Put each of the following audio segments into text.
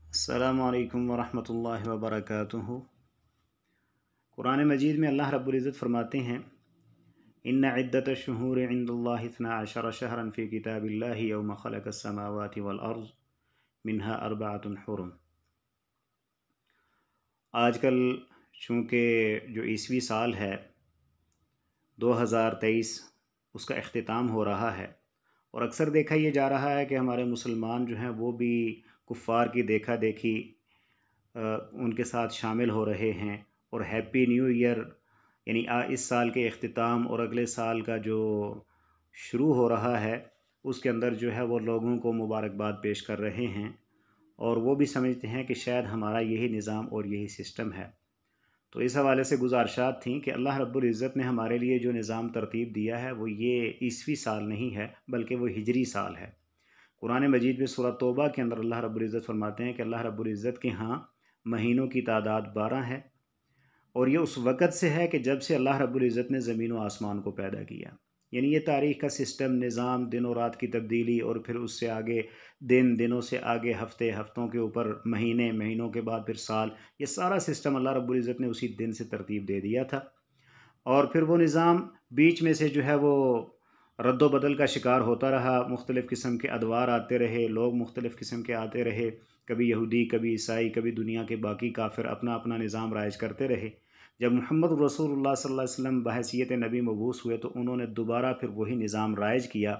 السلام علیکم ورحمۃ اللہ وبرکاتہ۔ قرآن مجید میں اللہ رب العزت فرماتے ہیں ان عدت الشہور عند اللہ 12 شہرا فی کتاب اللہ یوم خلق السماوات والارض منها 4 حرم۔ آج کل چونکہ جو عیسوی سال ہے 2023 اس کا اختتام ہو رہا ہے، اور اکثر دیکھا یہ جا رہا ہے کہ ہمارے مسلمان جو ہیں وہ بھی کفار کی دیکھا دیکھی ان کے ساتھ شامل ہو رہے ہیں، اور ہیپی نیو ایئر یعنی اس سال کے اختتام اور اگلے سال کا جو شروع ہو رہا ہے اس کے اندر جو ہے وہ لوگوں کو مبارکباد پیش کر رہے ہیں، اور وہ بھی سمجھتے ہیں کہ شاید ہمارا یہی نظام اور یہی سسٹم ہے۔ تو اس حوالے سے گزارشات تھیں کہ اللہ رب العزت نے ہمارے لیے جو نظام ترتیب دیا ہے وہ یہ عیسوی سال نہیں ہے بلکہ وہ ہجری سال ہے۔ قرآن مجید میں سورہ توبہ کے اندر اللہ رب العزت فرماتے ہیں کہ اللہ رب العزت کے ہاں مہینوں کی تعداد 12 ہے، اور یہ اس وقت سے ہے کہ جب سے اللہ رب العزت نے زمین و آسمان کو پیدا کیا۔ یعنی یہ تاریخ کا سسٹم، نظام، دن و رات کی تبدیلی، اور پھر اس سے آگے دن، دنوں سے آگے ہفتے، ہفتوں کے اوپر مہینے، مہینوں کے بعد پھر سال، یہ سارا سسٹم اللہ رب العزت نے اسی دن سے ترتیب دے دیا تھا۔ اور پھر وہ نظام بیچ میں سے جو ہے وہ رد و بدل کا شکار ہوتا رہا، مختلف قسم کے ادوار آتے رہے، لوگ مختلف قسم کے آتے رہے، کبھی یہودی، کبھی عیسائی، کبھی دنیا کے باقی کافر اپنا اپنا نظام رائج کرتے رہے۔ جب محمد رسول اللہ صلی اللہ علیہ وسلم بحیثیت نبی مبعوث ہوئے تو انہوں نے دوبارہ پھر وہی نظام رائج کیا،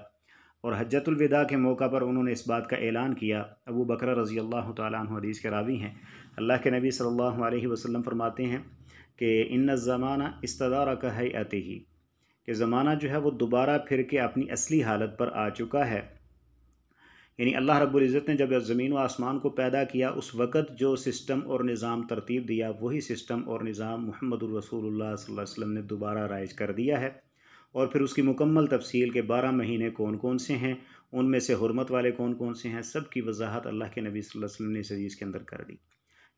اور حجۃ الوداع کے موقع پر انہوں نے اس بات کا اعلان کیا۔ ابو بکر رضی اللہ تعالیٰ عنہ حدیث کے راوی ہیں، اللہ کے نبی صلی اللہ علیہ وسلم فرماتے ہیں کہ ان الزمانہ استدار کہیئتہ، کہ زمانہ جو ہے وہ دوبارہ پھر کے اپنی اصلی حالت پر آ چکا ہے۔ یعنی اللہ رب العزت نے جب زمین و آسمان کو پیدا کیا اس وقت جو سسٹم اور نظام ترتیب دیا، وہی سسٹم اور نظام محمد الرسول اللہ صلی اللہ علیہ وسلم نے دوبارہ رائج کر دیا ہے، اور پھر اس کی مکمل تفصیل کے 12 مہینے کون کون سے ہیں، ان میں سے حرمت والے کون کون سے ہیں، سب کی وضاحت اللہ کے نبی صلی اللہ علیہ وسلم نے اس حدیث کے اندر کر دی۔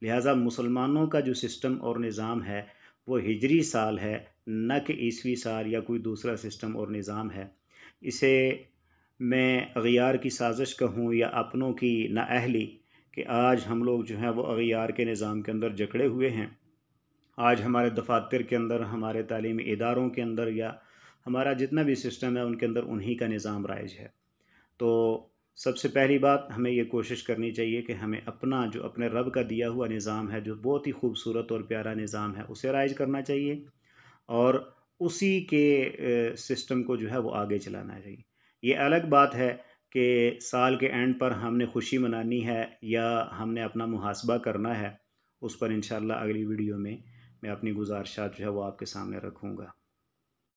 لہٰذا مسلمانوں کا جو سسٹم اور نظام ہے وہ ہجری سال ہے، نہ کہ عیسوی سال یا کوئی دوسرا سسٹم اور نظام ہے۔ اسے میں اغیار کی سازش کہوں یا اپنوں کی نااہلی کہ آج ہم لوگ جو ہیں وہ اغیار کے نظام کے اندر جکڑے ہوئے ہیں۔ آج ہمارے دفاتر کے اندر، ہمارے تعلیمی اداروں کے اندر، یا ہمارا جتنا بھی سسٹم ہے ان کے اندر انہی کا نظام رائج ہے۔ تو سب سے پہلی بات ہمیں یہ کوشش کرنی چاہیے کہ ہمیں اپنا جو اپنے رب کا دیا ہوا نظام ہے، جو بہت ہی خوبصورت اور پیارا نظام ہے، اسے رائج کرنا چاہیے، اور اسی کے سسٹم کو جو ہے وہ آگے چلانا چاہیے۔ یہ الگ بات ہے کہ سال کے اینڈ پر ہم نے خوشی منانی ہے یا ہم نے اپنا محاسبہ کرنا ہے، اس پر انشاءاللہ اگلی ویڈیو میں اپنی گزارشات جو ہے وہ آپ کے سامنے رکھوں گا۔